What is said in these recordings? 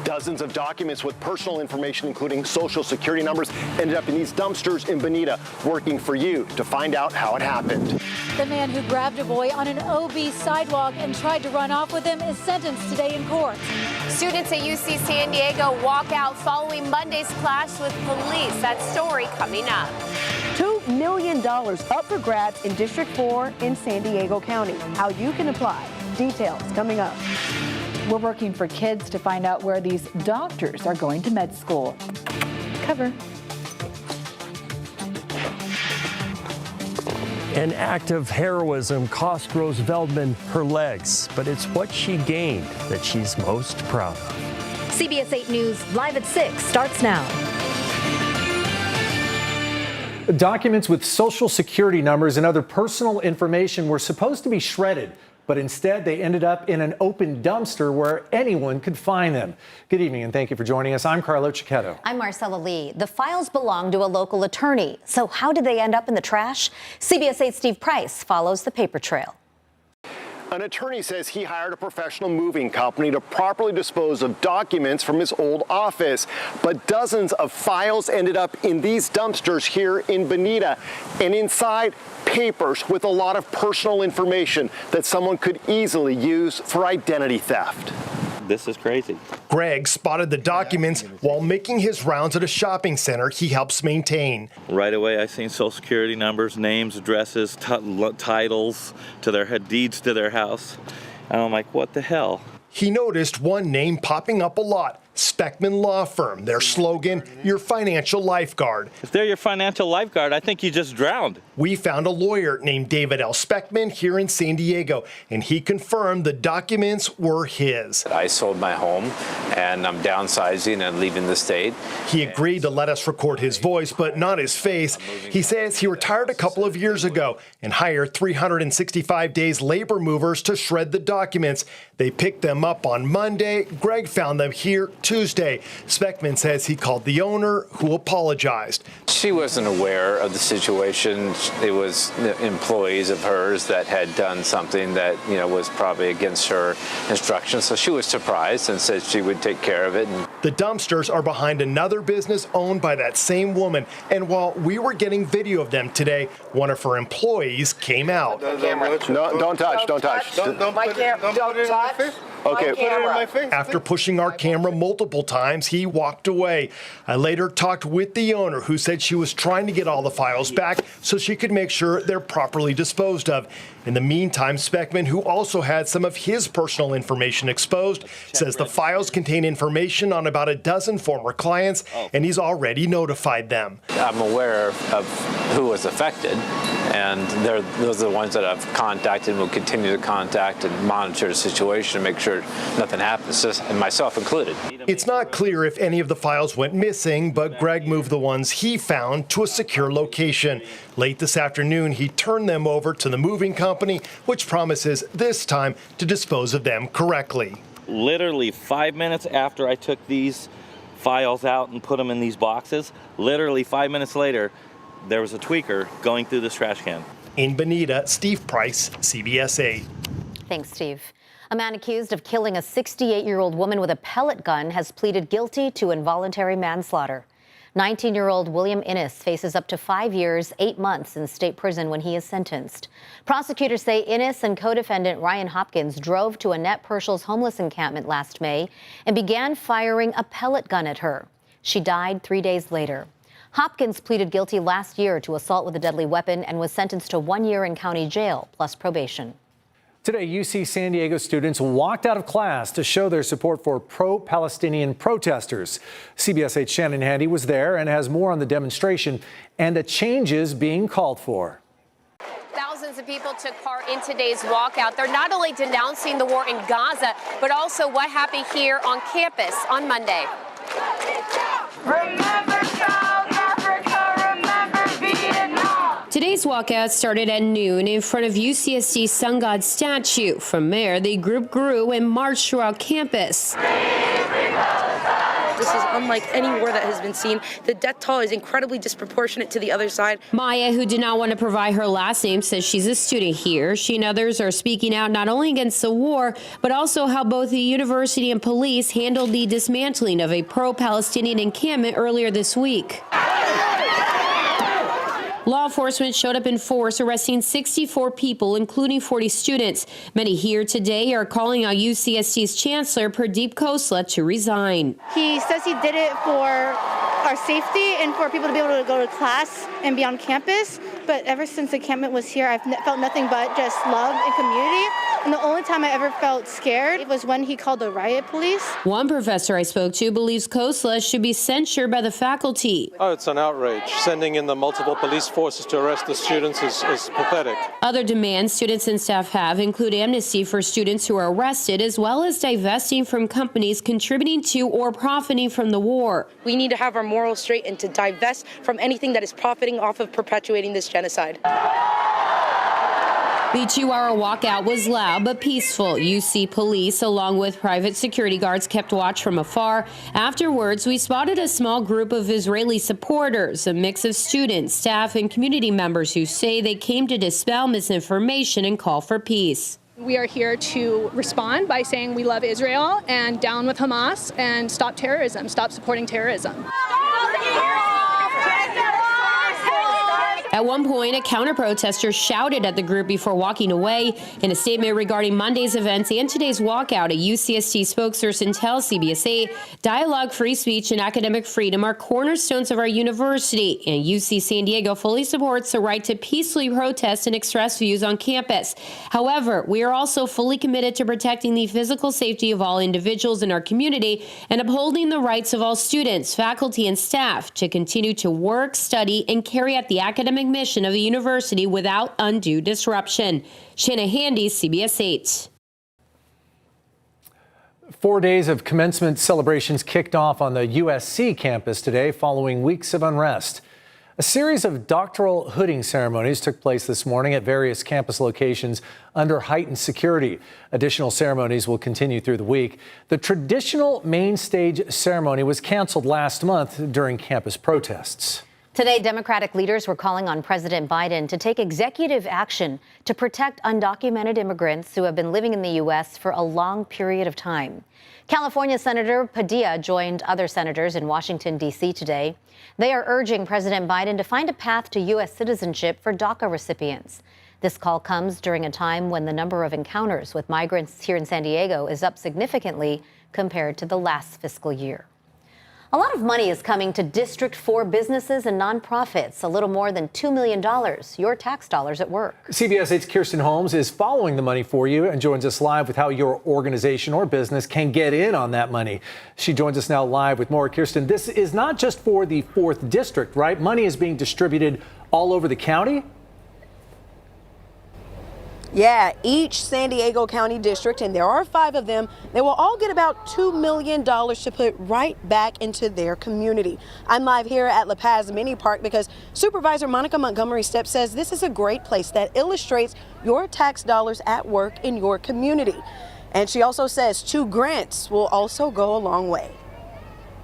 Dozens of documents with personal information, including social security numbers, ended up in these dumpsters in Bonita, working for you to find out how it happened. The man who grabbed a boy on an OB sidewalk and tried to run off with him is sentenced today in court. Students at UC San Diego walk out following Monday's clash with police. That story coming up. $2 million up for grabs in District 4 in San Diego County. How you can apply. Details coming up. We're working for kids to find out where these doctors are going to med school. Cover. An act of heroism cost Rose Veldman her legs, but it's what she gained that she's most proud of. CBS 8 News live at 6 starts now. Documents with social security numbers and other personal information were supposed to be shredded, but instead they ended up in an open dumpster where anyone could find them. Good evening and thank you for joining us. I'm Carlo Cicchetto. I'm Marcella Lee. The files belong to a local attorney. So how did they end up in the trash? CBS 8's Steve Price follows the paper trail. An attorney says he hired a professional moving company to properly dispose of documents from his old office. But dozens of files ended up in these dumpsters here in Bonita, and inside, papers with a lot of personal information that someone could easily use for identity theft. This is crazy. Greg spotted the documents while making his rounds at a shopping center he helps maintain. Right away, I seen social security numbers, names, addresses, titles to their deeds to their house. And I'm like, what the hell? He noticed one name popping up a lot. Speckman Law Firm, their slogan, your financial lifeguard. If they're your financial lifeguard, I think you just drowned. We found a lawyer named David L. Speckman here in San Diego, and he confirmed the documents were his. I sold my home, and I'm downsizing and leaving the state. He agreed to let us record his voice, but not his face. He says he retired a couple of years ago and hired 365 days labor movers to shred the documents. They picked them up on Monday. Greg found them here Tuesday. Speckman says he called the owner, who apologized. She wasn't aware of the situation. It was employees of hers that had done something that, was probably against her instructions. So she was surprised and said she would take care of it. The dumpsters are behind another business owned by that same woman. And while we were getting video of them today, one of her employees came out. No, don't touch. Don't touch. Okay. After pushing our camera multiple times, he walked away. I later talked with the owner, who said she was trying to get all the files back so she could make sure they're properly disposed of. In the meantime, Speckman, who also had some of his personal information exposed, says the files contain information on about a dozen former clients, and he's already notified them. I'm aware of who was affected, and those are the ones that I've contacted and will continue to contact and monitor the situation to make sure nothing happens, and myself included. It's not clear if any of the files went missing, but Greg moved the ones he found to a secure location. Late this afternoon, he turned them over to the moving company, which promises this time to dispose of them correctly. Literally 5 minutes after I took these files out and put them in these boxes, literally 5 minutes later, there was a tweaker going through this trash can. In Bonita, Steve Price, CBS 8. Thanks, Steve. A man accused of killing a 68-year-old woman with a pellet gun has pleaded guilty to involuntary manslaughter. 19-year-old William Innes faces up to 5 years, 8 months in state prison when he is sentenced. Prosecutors say Innes and co-defendant Ryan Hopkins drove to Annette Purcell's homeless encampment last May and began firing a pellet gun at her. She died 3 days later. Hopkins pleaded guilty last year to assault with a deadly weapon and was sentenced to 1 year in county jail plus probation. Today, UC San Diego students walked out of class to show their support for pro-Palestinian protesters. CBS 8's Shannon Handy was there and has more on the demonstration and the changes being called for. Thousands of people took part in today's walkout. They're not only denouncing the war in Gaza, but also what happened here on campus on Monday. Remember South Africa, remember Vietnam. Today's walkout started at noon in front of UCSD Sun God statue. From there, the group grew and marched throughout campus. Free Palestine! This is unlike any war that has been seen. The death toll is incredibly disproportionate to the other side. Maya, who did not want to provide her last name, says she's a student here. She and others are speaking out not only against the war, but also how both the university and police handled the dismantling of a pro-Palestinian encampment earlier this week. Law enforcement showed up in force, arresting 64 people, including 40 students. Many here today are calling on UCSD's Chancellor Pradeep Khosla to resign. He says he did it for our safety and for people to be able to go to class and be on campus. But ever since the encampment was here, I've felt nothing but just love and community. And the only time I ever felt scared was when he called the riot police. One professor I spoke to believes Khosla should be censured by the faculty. Oh, it's an outrage. Sending in the multiple police forces to arrest the students is pathetic. Other demands students and staff have include amnesty for students who are arrested, as well as divesting from companies contributing to or profiting from the war. We need to have our morals straight and to divest from anything that is profiting off of perpetuating this genocide. The 2-hour walkout was loud but peaceful. UC police, along with private security guards, kept watch from afar. Afterwards, we spotted a small group of Israeli supporters, a mix of students, staff, and community members who say they came to dispel misinformation and call for peace. We are here to respond by saying we love Israel and down with Hamas and stop terrorism, stop supporting terrorism. At one point, a counter-protester shouted at the group before walking away. In a statement regarding Monday's events and today's walkout, a UCSD spokesperson tells CBS 8, dialogue, free speech, and academic freedom are cornerstones of our university, and UC San Diego fully supports the right to peacefully protest and express views on campus. However, we are also fully committed to protecting the physical safety of all individuals in our community and upholding the rights of all students, faculty, and staff to continue to work, study, and carry out the academic mission of the university without undue disruption. Shanna Handy, CBS 8. 4 days of commencement celebrations kicked off on the USC campus today following weeks of unrest. A series of doctoral hooding ceremonies took place this morning at various campus locations under heightened security. Additional ceremonies will continue through the week. The traditional main stage ceremony was canceled last month during campus protests. Today, Democratic leaders were calling on President Biden to take executive action to protect undocumented immigrants who have been living in the U.S. for a long period of time. California Senator Padilla joined other senators in Washington, D.C. today. They are urging President Biden to find a path to U.S. citizenship for DACA recipients. This call comes during a time when the number of encounters with migrants here in San Diego is up significantly compared to the last fiscal year. A lot of money is coming to District 4 businesses and nonprofits, a little more than $2 million, your tax dollars at work. CBS 8's Kirsten Holmes is following the money for you and joins us live with how your organization or business can get in on that money. She joins us now live with more. Kirsten, this is not just for the 4th District, right? Money is being distributed all over the county? Yeah, each San Diego County district, and there are 5 of them, they will all get about $2 million to put right back into their community. I'm live here at La Paz Mini Park because Supervisor Monica Montgomery Stepp says this is a great place that illustrates your tax dollars at work in your community. And she also says 2 grants will also go a long way.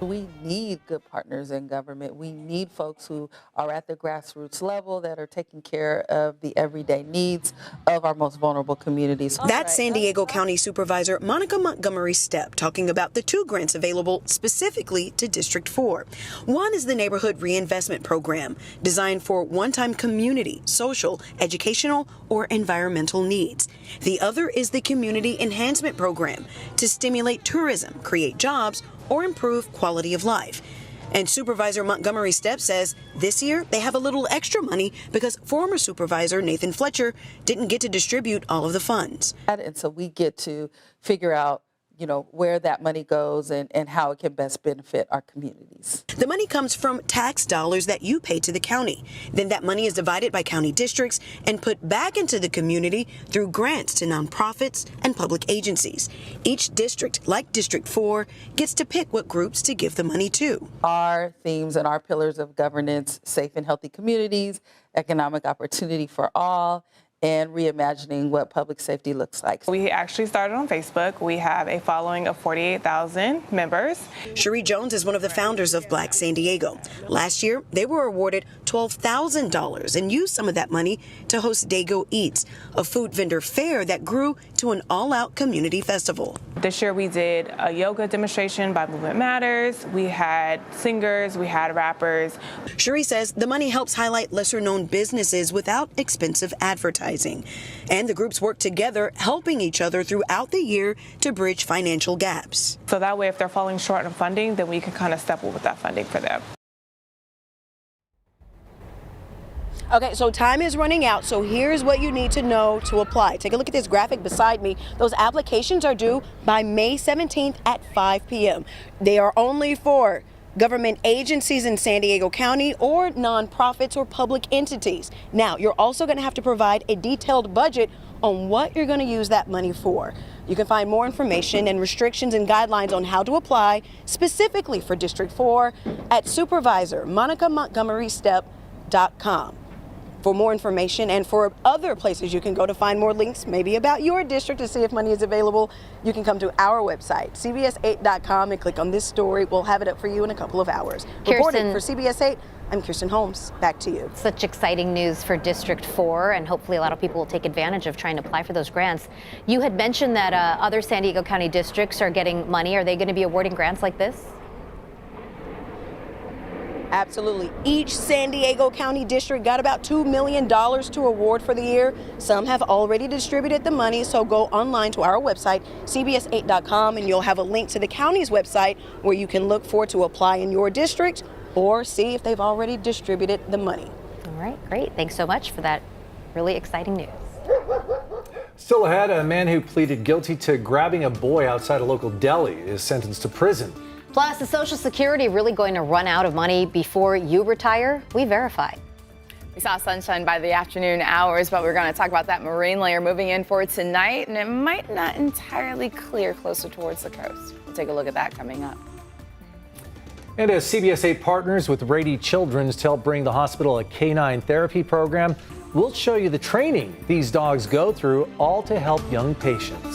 We need good partners in government. We need folks who are at the grassroots level that are taking care of the everyday needs of our most vulnerable communities. That's San Diego County Supervisor Monica Montgomery Stepp talking about the 2 grants available specifically to District 4. One is the Neighborhood Reinvestment Program, designed for one-time community, social, educational, or environmental needs. The other is the Community Enhancement Program, to stimulate tourism, create jobs, or improve quality of life. And Supervisor Montgomery Stepp says this year they have a little extra money because former Supervisor Nathan Fletcher didn't get to distribute all of the funds. And so we get to figure out, where that money goes and how it can best benefit our communities. The money comes from tax dollars that you pay to the county. Then that money is divided by county districts and put back into the community through grants to nonprofits and public agencies. Each district, like District 4, gets to pick what groups to give the money to. Our themes and our pillars of governance: safe and healthy communities, economic opportunity for all, and reimagining what public safety looks like. We actually started on Facebook. We have a following of 48,000 members. Cherie Jones is one of the founders of Black San Diego. Last year, they were awarded $12,000 and used some of that money to host Dago Eats, a food vendor fair that grew to an all-out community festival. This year we did a yoga demonstration by Movement Matters. We had singers, we had rappers. Cherie says the money helps highlight lesser-known businesses without expensive advertising. And the groups work together, helping each other throughout the year to bridge financial gaps. So that way, if they're falling short of funding, then we can kind of step up with that funding for them. Okay, so time is running out, so here's what you need to know to apply. Take a look at this graphic beside me. Those applications are due by May 17th at 5 p.m. They are only for government agencies in San Diego County or nonprofits or public entities. Now, you're also going to have to provide a detailed budget on what you're going to use that money for. You can find more information and restrictions and guidelines on how to apply specifically for District 4 at supervisormonicamontgomerystep.com. For more information and for other places you can go to find more links, maybe about your district to see if money is available, you can come to our website, cbs8.com, and click on this story. We'll have it up for you in a couple of hours. Reporting for CBS 8, I'm Kirsten Holmes. Back to you. Such exciting news for District 4, and hopefully a lot of people will take advantage of trying to apply for those grants. You had mentioned that other San Diego County districts are getting money. Are they going to be awarding grants like this? Absolutely. Each San Diego County district got about $2 million to award for the year. Some have already distributed the money, so go online to our website, cbs8.com, and you'll have a link to the county's website where you can look for to apply in your district or see if they've already distributed the money. All right, great. Thanks so much for that really exciting news. Still ahead, a man who pleaded guilty to grabbing a boy outside a local deli is sentenced to prison. Plus, is Social Security really going to run out of money before you retire? We verify. We saw sunshine by the afternoon hours, but we're going to talk about that marine layer moving in for tonight, and it might not entirely clear closer towards the coast. We'll take a look at that coming up. And as CBS 8 partners with Rady Children's to help bring the hospital a canine therapy program, we'll show you the training these dogs go through, all to help young patients.